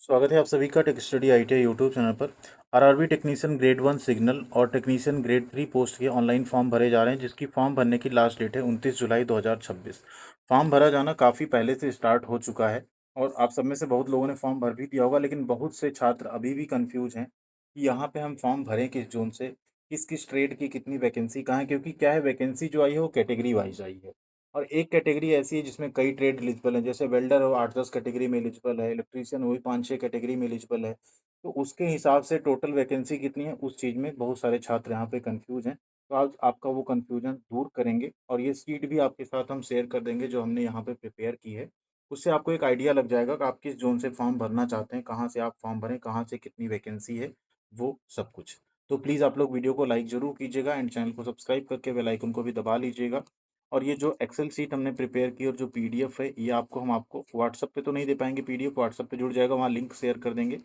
स्वागत है आप सभी का tech study ITI YouTube channel पर। आरआरबी टेक्नीशियन ग्रेड 1 सिग्नल और टेक्नीशियन ग्रेड 3 पोस्ट के ऑनलाइन फॉर्म भरे जा रहे हैं, जिसकी फॉर्म भरने की लास्ट डेट है 29 जुलाई 2026। फॉर्म भरा जाना काफ़ी पहले से स्टार्ट हो चुका है और आप सब में से बहुत लोगों ने फॉर्म भर भी दिया होगा, लेकिन बहुत से छात्र अभी भी कंफ्यूज हैं कि यहाँ पे हम फॉर्म भरें किस जोन से, किस किस ट्रेड की कितनी वैकेंसी कहाँ है। क्योंकि क्या है, वैकेंसी जो आई है वो कैटेगरी वाइज आई है और एक कैटेगरी ऐसी है जिसमें कई ट्रेड एलिजिबल हैं। जैसे वेल्डर हो 8-10 कैटेगरी में एलिजिबल है, इलेक्ट्रीशियन वही 5-6 कैटेगरी में एलिजिबल है। तो उसके हिसाब से टोटल वैकेंसी कितनी है उस चीज़ में बहुत सारे छात्र यहाँ पे कंफ्यूज हैं। तो आज आपका वो कंफ्यूजन दूर करेंगे और ये शीट भी आपके साथ हम शेयर कर देंगे जो हमने यहाँ पे प्रिपेयर की है। उससे आपको एक आइडिया लग जाएगा कि आप किस जोन से फॉर्म भरना चाहते हैं, कहाँ से आप फॉर्म भरें, कहाँ से कितनी वैकेंसी है, वो सब कुछ। तो प्लीज़ आप लोग वीडियो को लाइक ज़रूर कीजिएगा एंड चैनल को सब्सक्राइब करके बेल आइकन को भी दबा लीजिएगा। और ये जो एक्सेल शीट हमने प्रिपेयर की और जो पीडीएफ है, ये आपको व्हाट्सएप पे तो नहीं दे पाएंगे। पीडीएफ व्हाट्सएप पे जुड़ जाएगा, वहाँ लिंक शेयर कर देंगे।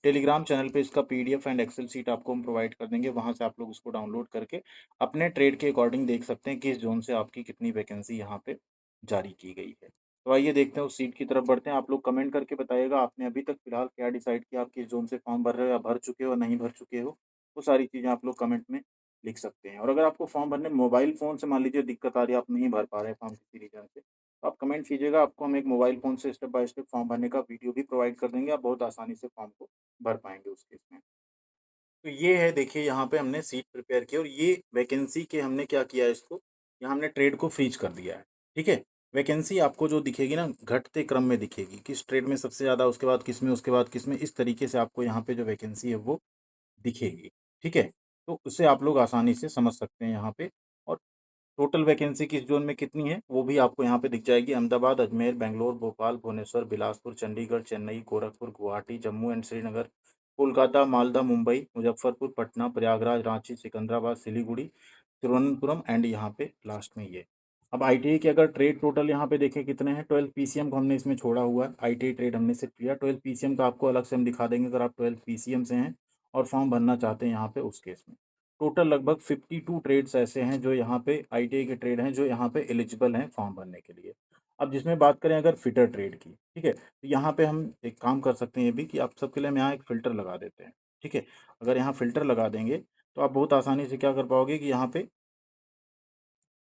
टेलीग्राम चैनल पे इसका पीडीएफ एंड एक्सेल शीट आपको हम प्रोवाइड कर देंगे, वहाँ से आप लोग उसको डाउनलोड करके अपने ट्रेड के अकॉर्डिंग देख सकते हैं किस जोन से आपकी कितनी वैकेंसी यहाँ पे जारी की गई है। तो आइए देखते हैं, उस सीट की तरफ बढ़ते हैं। आप लोग कमेंट करके बताइएगा आपने अभी तक फिलहाल क्या डिसाइड किया, आप किस जोन से फॉर्म भर रहे हो या भर चुके हो या नहीं भर चुके हो। वो सारी चीज़ें आप लोग कमेंट में लिख सकते हैं। और अगर आपको फॉर्म भरने मोबाइल फ़ोन से मान लीजिए दिक्कत आ रही है, आप नहीं भर पा रहे हैं फॉर्म किसी रीज़न से, तो आप कमेंट कीजिएगा, आपको हम एक मोबाइल फ़ोन से स्टेप बाय स्टेप फॉर्म भरने का वीडियो भी प्रोवाइड कर देंगे। आप बहुत आसानी से फॉर्म को भर पाएँगे उस केस में। तो ये है, देखिए यहाँ पे हमने सीट प्रिपेयर की और ये वैकेंसी के हमने क्या किया है, इसको यहाँ हमने ट्रेड को फ्रीज कर दिया है। ठीक है? वैकेंसी आपको जो दिखेगी ना, घटते क्रम में दिखेगी, किस ट्रेड में सबसे ज़्यादा, उसके बाद किस में, उसके बाद किस में, इस तरीके से आपको यहाँ पे जो वैकेंसी है वो दिखेगी। ठीक है? तो उससे आप लोग आसानी से समझ सकते हैं यहाँ पे। और टोटल वैकेंसी किस जोन में कितनी है वो भी आपको यहाँ पे दिख जाएगी। अहमदाबाद, अजमेर, बैंगलोर, भोपाल, भुवनेश्वर, बिलासपुर, चंडीगढ़, चेन्नई, गोरखपुर, गुवाहाटी, जम्मू एंड श्रीनगर, कोलकाता, मालदा, मुंबई, मुजफ्फरपुर, पटना, प्रयागराज, रांची, सिकंदराबाद, सिलीगुड़ी, तिरुवनंतपुरम एंड यहाँ पे लास्ट में ये। अब आईटीआई के अगर ट्रेड टोटल यहाँ पे देखें कितने हैं, 12 पीसीएम को हमने इसमें छोड़ा हुआ है। आईटीआई ट्रेड हमने सिर्फ किया 12 पीसीएम का, आपको अलग से हम दिखा देंगे अगर आप 12 पीसीएम से हैं और फॉर्म भरना चाहते हैं यहाँ पे उस केस में। टोटल लगभग 52 ट्रेड्स ऐसे हैं जो यहाँ पे आईटीआई के ट्रेड हैं जो यहाँ पे एलिजिबल हैं फॉर्म भरने के लिए। अब जिसमें बात करें अगर फिटर ट्रेड की, ठीक है, तो यहाँ पे हम एक काम कर सकते हैं ये भी कि आप सबके लिए हम यहाँ एक फ़िल्टर लगा देते हैं। ठीक है? अगर यहाँ फ़िल्टर लगा देंगे तो आप बहुत आसानी से क्या कर पाओगे कि यहाँ पे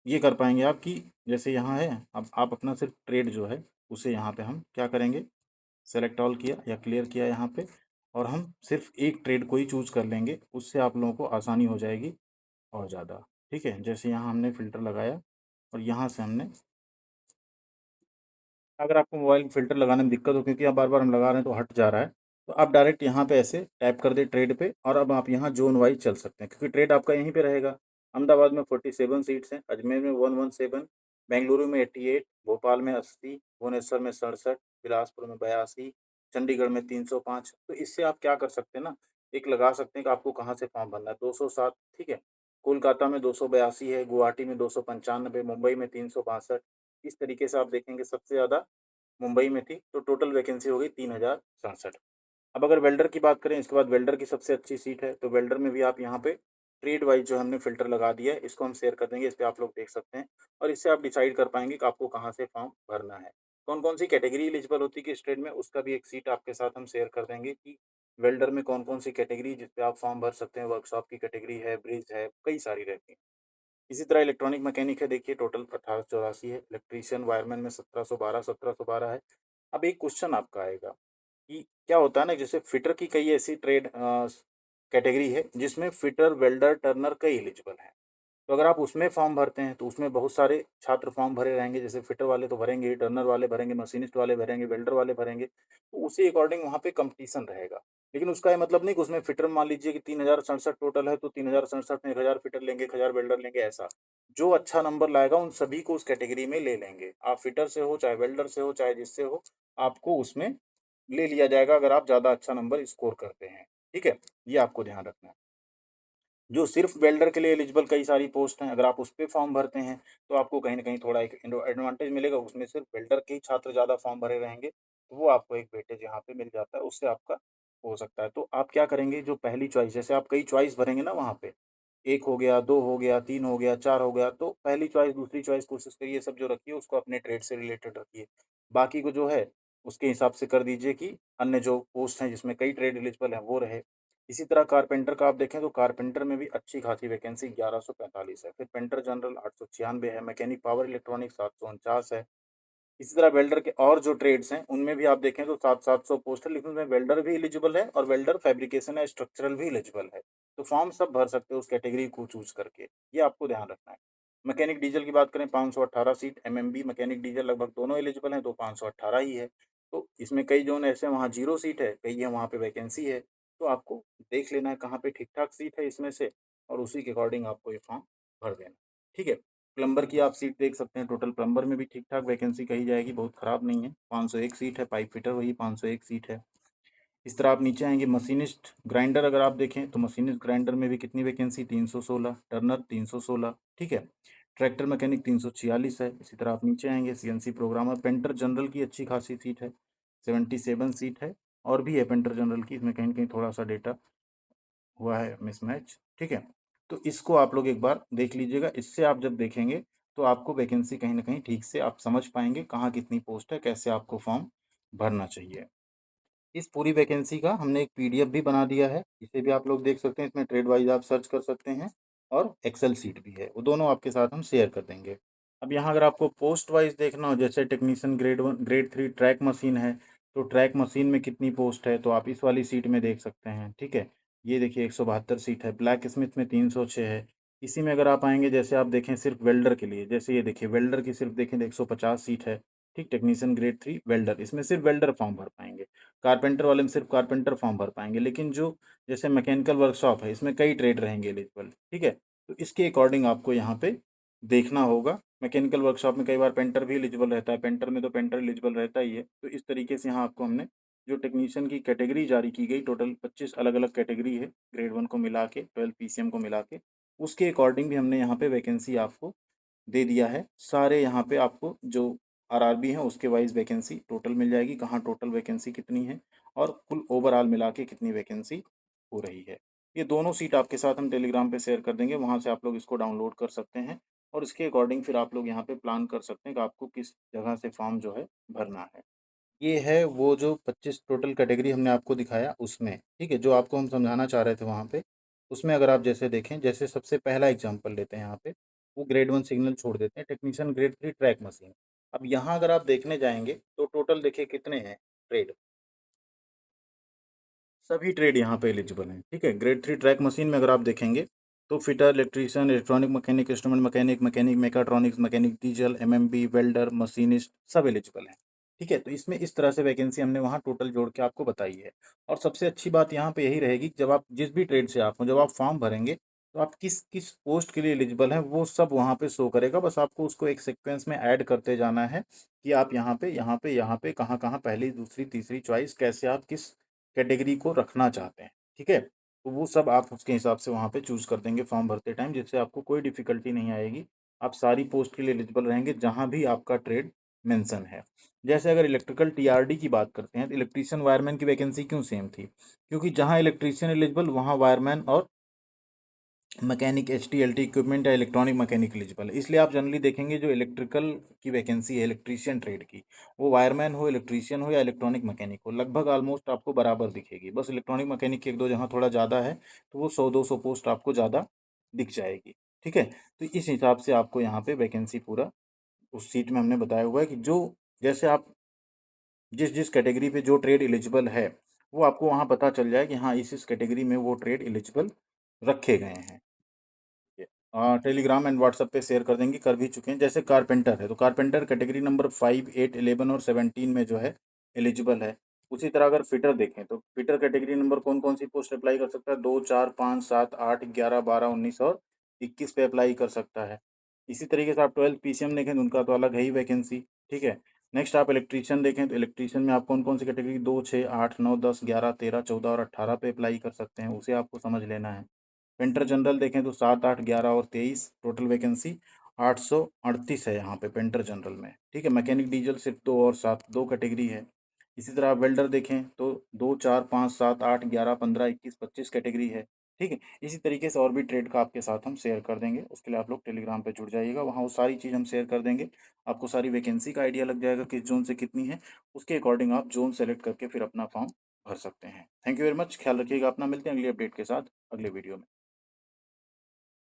ये कर पाएँगे आप कि जैसे यहाँ है, अब आप अपना सिर्फ ट्रेड जो है उसे यहाँ पे हम क्या करेंगे, सेलेक्ट ऑल किया या क्लियर किया यहाँ पे और हम सिर्फ एक ट्रेड को ही चूज़ कर लेंगे। उससे आप लोगों को आसानी हो जाएगी और ज़्यादा। ठीक है? जैसे यहाँ हमने फ़िल्टर लगाया और यहाँ से हमने, अगर आपको मोबाइल में फ़िल्टर लगाने में दिक्कत हो क्योंकि अब बार-बार हम लगा रहे हैं तो हट जा रहा है, तो आप डायरेक्ट यहाँ पे ऐसे टैप कर दें ट्रेड पे और अब आप यहाँ ज़ोन वाइज़ चल सकते हैं क्योंकि ट्रेड आपका यहीं पे रहेगा। अहमदाबाद में 47 सीट्स हैं, अजमेर में 117, बेंगलुरु में 88, भोपाल में 80, भुवनेश्वर में 67, बिलासपुर में 82, चंडीगढ़ में 305। तो इससे आप क्या कर सकते हैं ना, एक लगा सकते हैं कि आपको कहाँ से फॉर्म भरना है, 207, ठीक है? कोलकाता में 282 है, गुवाहाटी में 295, मुंबई में 362। इस तरीके से आप देखेंगे सबसे ज़्यादा मुंबई में थी, तो टोटल वैकेंसी हो गई 3067। अब अगर वेल्डर की बात करें, इसके बाद वेल्डर की सबसे अच्छी सीट है, तो वेल्डर में भी आप यहाँ पे ट्रेड वाइज़ जो हमने फ़िल्टर लगा दिया है, इसको हम शेयर कर देंगे, इस पे आप लोग देख सकते हैं और इससे आप डिसाइड कर पाएँगे कि आपको कहाँ से फॉर्म भरना है। कौन-कौन सी कैटेगरी एलिजिबल होती है किस ट्रेड में, उसका भी एक सीट आपके साथ हम शेयर कर देंगे कि वेल्डर में कौन-कौन सी कैटेगरी जिस पे आप फॉर्म भर सकते हैं, वर्कशॉप की कैटेगरी है, ब्रिज है, कई सारी रहती हैं। इसी तरह इलेक्ट्रॉनिक मैकेनिक है, देखिए टोटल 1884 है, इलेक्ट्रीशियन वायरमैन में 1712 है। अब एक क्वेश्चन आपका आएगा कि क्या होता है ना, जैसे फिटर की कई ऐसी ट्रेड कैटेगरी है जिसमें फिटर, वेल्डर, टर्नर कई एलिजिबल हैं। तो अगर आप उसमें फॉर्म भरते हैं तो उसमें बहुत सारे छात्र फॉर्म भरे रहेंगे, जैसे फिटर वाले तो भरेंगे ही, टर्नर वाले भरेंगे, मशीनिस्ट वाले भरेंगे, वेल्डर वाले भरेंगे, तो उसी अकॉर्डिंग वहाँ पे कंपटीशन रहेगा। लेकिन उसका ये मतलब नहीं कि उसमें फिटर मान लीजिए कि 3067 टोटल है तो 3067 में 1000 फिटर लेंगे, 1000 वेल्डर लेंगे, ऐसा। जो अच्छा नंबर लाएगा उन सभी को उस कैटेगरी में ले लेंगे। आप फिटर से हो, चाहे वेल्डर से हो, चाहे जिससे हो, आपको उसमें ले लिया जाएगा अगर आप ज़्यादा अच्छा नंबर स्कोर करते हैं। ठीक है? ये आपको ध्यान रखना है। जो सिर्फ़ वेल्डर के लिए एलिजिबल कई सारी पोस्ट हैं, अगर आप उस पे फॉर्म भरते हैं, तो आपको कहीं न कहीं थोड़ा एक एडवांटेज मिलेगा, उसमें सिर्फ़ वेल्डर के ही छात्र ज़्यादा फॉर्म भरे रहेंगे, तो वो आपको एक वेटेज यहाँ पे मिल जाता है, उससे आपका हो सकता है। तो आप क्या करेंगे, जो पहली चॉइस, जैसे आप कई चॉइस भरेंगे ना वहाँ पे, 1 हो गया, 2 हो गया, 3 हो गया, 4 हो गया, तो पहली चॉइस, दूसरी चॉइस कोशिश करिए सब जो रखिए उसको अपने ट्रेड से रिलेटेड रखिए। बाकी को जो है उसके हिसाब से कर दीजिए कि अन्य जो पोस्ट हैं जिसमें कई ट्रेड एलिजिबल हैं वो रहे। इसी तरह कारपेंटर का आप देखें तो कारपेंटर में भी अच्छी खासी वैकेंसी 1145 है। फिर पेंटर जनरल 896 है, मैकेनिक पावर इलेक्ट्रॉनिक्स 749 है। इसी तरह वेल्डर के और जो ट्रेड्स हैं उनमें भी आप देखें तो 700 पोस्ट है, लेकिन उसमें वेल्डर भी एलिजिबल है और वेल्डर फैब्रिकेशन या स्ट्रक्चरल भी एलिजिबल है। तो फॉर्म सब भर सकते हो उस कैटेगरी को चूज करके, ये आपको ध्यान रखना है। मैकेनिक डीजल की बात करें 518 सीट, एमएमबी मैकेनिक डीजल लगभग दोनों एलिजिबल हैं तो 518 ही है। तो इसमें कई जोन ऐसे हैं वहाँ 0 सीट है, कई है वहाँ पे वैकेंसी है। तो आपको देख लेना है कहाँ पे ठीक-ठाक सीट है इसमें से और उसी के अकॉर्डिंग आपको ये फॉर्म भर देना है। ठीक है? प्लम्बर की आप सीट देख सकते हैं, टोटल प्लम्बर में भी ठीक-ठाक वैकेंसी कही जाएगी, बहुत खराब नहीं है। 501 सीट है, पाइप फिटर वही 501 सीट है। इस तरह आप नीचे आएँगे मशीनिस्ट ग्राइंडर अगर आप देखें तो मशीनिस्ट ग्राइंडर में भी कितनी वैकेंसी 316, टर्नर 316, ठीक है। ट्रैक्टर मैकेनिक 346 है। इसी तरह आप नीचे आएँगे सीएनसी प्रोग्रामर, पेंटर जनरल की अच्छी खासी सीट है, 77 सीट है और भी है पेंटर जनरल की, इसमें कहीं न कहीं थोड़ा-सा डेटा हुआ है मिसमैच, ठीक है। तो इसको आप लोग एक बार देख लीजिएगा, इससे आप जब देखेंगे तो आपको वैकेंसी कहीं न कहीं ठीक से आप समझ पाएँगे, कहाँ कितनी पोस्ट है, कैसे आपको फॉर्म भरना चाहिए। इस पूरी वैकेंसी का हमने एक पीडीएफ भी बना दिया है, इसे भी आप लोग देख सकते हैं, इसमें ट्रेड वाइज़ आप सर्च कर सकते हैं और एक्सेल शीट भी है, वो दोनों आपके साथ हम शेयर कर देंगे। अब यहाँ अगर आपको पोस्ट वाइज़ देखना हो, जैसे technician grade 1 grade 3 track machine है, तो ट्रैक मशीन में कितनी पोस्ट है, तो आप इस वाली शीट में देख सकते हैं, ठीक है। ये देखिए 172 सीट है, ब्लैक स्मिथ में 306 है। इसी में अगर आप आएँगे, जैसे आप देखें सिर्फ वेल्डर के लिए, जैसे ये देखिए वेल्डर की सिर्फ देखें तो 150 सीट है, ठीक, टेक्नीशियन ग्रेड 3 वेल्डर, इसमें सिर्फ वेल्डर फॉर्म भर पाएँगे। कारपेंटर वाले में सिर्फ कारपेंटर फॉर्म भर पाएँगे, लेकिन जो जैसे मैकेनिकल वर्कशॉप है, इसमें कई ट्रेड रहेंगे एलिजिबल, ठीक है? तो इसके अकॉर्डिंग आपको यहाँ पे देखना होगा। मैकेनिकल वर्कशॉप में कई बार पेंटर भी एलिजिबल रहता है, पेंटर में तो पेंटर एलिजिबल रहता ही है। तो इस तरीके से यहाँ आपको हमने जो टेक्नीशियन की कैटेगरी जारी की गई, टोटल 25 अलग-अलग कैटेगरी है, ग्रेड 1 को मिला के, 12 पीसीएम को मिला के, उसके अकॉर्डिंग भी हमने यहाँ पे वैकेंसी आपको दे दिया है। सारे यहाँ पे आपको जो आरआरबी हैं उसके वाइज़ वैकेंसी टोटल मिल जाएगी, कहाँ टोटल वैकेंसी कितनी है और कुल ओवरऑल मिला के कितनी वैकेंसी हो रही है। ये दोनों सीट आपके साथ हम टेलीग्राम पे शेयर कर देंगे, वहाँ से आप लोग इसको डाउनलोड कर सकते हैं और इसके अकॉर्डिंग फिर आप लोग यहाँ पे प्लान कर सकते हैं कि आपको किस जगह से फॉर्म जो है भरना है। ये है वो जो 25 टोटल कैटेगरी हमने आपको दिखाया उसमें, ठीक है? जो आपको हम समझाना चाह रहे थे वहाँ पे, उसमें अगर आप जैसे देखें, जैसे सबसे पहला एग्ज़ाम्पल लेते हैं यहाँ पे, वो ग्रेड 1 सिग्नल छोड़ देते हैं, टेक्नीशियन ग्रेड 3 ट्रैक मशीन। अब यहाँ अगर आप देखने जाएँगे, तो टोटल देखिए कितने हैं ट्रेड, सभी ट्रेड यहाँ पे एलिजिबल हैं, ठीक है? ग्रेड 3 ट्रैक मशीन में अगर आप देखेंगे, तो fitter, electrician, electronic mechanic, instrument mechanic, mechanic mechatronics, mechanic diesel, MMB, welder, machinist सब एलिजिबल हैं, ठीक है? तो इसमें इस तरह से वैकेंसी हमने वहाँ टोटल जोड़ के आपको बताई है। और सबसे अच्छी बात यहाँ पे यही रहेगी कि जब आप जिस भी ट्रेड से आप हों, जब आप फॉर्म भरेंगे, तो आप किस-किस पोस्ट के लिए एलिजिबल हैं, वो सब वहाँ पे शो करेगा। बस आपको उसको एक सीक्वेंस में ऐड करते जाना है कि आप यहाँ पे, यहाँ पे, यहाँ पे, कहाँ-कहाँ पहली, दूसरी, तीसरी चॉइस कैसे आप किस कैटेगरी को रखना चाहते हैं, ठीक है? तो वो सब आप उसके हिसाब से वहाँ पे चूज़ कर देंगे फॉर्म भरते टाइम, जिससे आपको कोई डिफ़िकल्टी नहीं आएगी। आप सारी पोस्ट के लिए एलिजिबल रहेंगे जहाँ भी आपका ट्रेड मेंशन है। जैसे अगर इलेक्ट्रिकल टीआरडी की बात करते हैं, तो इलेक्ट्रीशियन वायरमैन की वैकेंसी क्यों सेम थी? क्योंकि जहाँ इलेक्ट्रीशियन एलिजिबल वहाँ वायरमैन और मैकेनिक एचटीएलटी इक्विपमेंट या इलेक्ट्रॉनिक मैकेनिक एलिजिबल है। इसलिए आप जनरली देखेंगे जो इलेक्ट्रिकल की वैकेंसी है इलेक्ट्रीशियन ट्रेड की, वो वायरमैन हो, इलेक्ट्रीशियन हो या इलेक्ट्रॉनिक मैकेनिक हो, लगभग ऑलमोस्ट आपको बराबर दिखेगी। बस इलेक्ट्रॉनिक मैकेनिक की 1-2 जहाँ थोड़ा ज़्यादा है, तो वो 100-200 पोस्ट आपको ज़्यादा दिख जाएगी, ठीक है? तो इस हिसाब से आपको यहाँ पे वैकेंसी पूरा उस सीट में हमने बताया हुआ है कि जो जैसे आप जिस-जिस कैटेगरी पे जो ट्रेड एलिजिबल है, वो आपको वहाँ पता चल जाए कि हाँ, इस कैटेगरी में वो ट्रेड एलिजिबल रखे गए हैं। टेलीग्राम एंड व्हाट्सएप पे शेयर कर देंगे, कर भी चुके हैं। जैसे कारपेंटर है, तो कारपेंटर कैटेगरी नंबर 5, 8, 11 और 17 में जो है एलिजिबल है। उसी तरह अगर फिटर देखें, तो फिटर कैटेगरी नंबर कौन-कौन सी पोस्ट अप्लाई कर सकता है? 2, 4, 5, 7, 8, 11, 12, 19 और 21 पे अप्लाई कर सकता है। इसी तरीके से आप 12 पीसीएम देखें तो उनका तो अलग है ही वैकेंसी, ठीक है? नेक्स्ट आप इलेक्ट्रीशियन देखें, तो इलेक्ट्रीशियन में आप कौन-कौन सी कैटेगरी 2, 6, 8, 9, 10, 11, 13, 14 और 18 पे अप्लाई कर सकते हैं, उसे आपको समझ लेना है। पेंटर जनरल देखें तो 7, 8, 11 और 23 टोटल वैकेंसी 838 है यहाँ पे पेंटर जनरल में, ठीक है। मैकेनिक डीजल सिर्फ 2 और 7 2 कैटेगरी है। इसी तरह आप वेल्डर देखें तो 2, 4, 5, 7, 8, 11, 15, 21, 25 कैटेगरी है। ठीक है? इसी तरीके से और भी ट्रेड का आपके साथ हम शेयर कर देंगे, उसके लिए आप लोग टेलीग्राम पे जुड़ जाइएगा, वहाँ वो सारी चीज़ हम शेयर कर देंगे। आपको सारी वैकेंसी का आइडिया लग जाएगा किस ज़ोन से कितनी है, उसके अकॉर्डिंग आप ज़ोन सेलेक्ट करके फिर अपना फॉर्म भर सकते हैं। थैंक यू वेरी मच, ख्याल रखिएगा अपना, मिलते हैं अगली अपडेट के साथ अगले वीडियो में।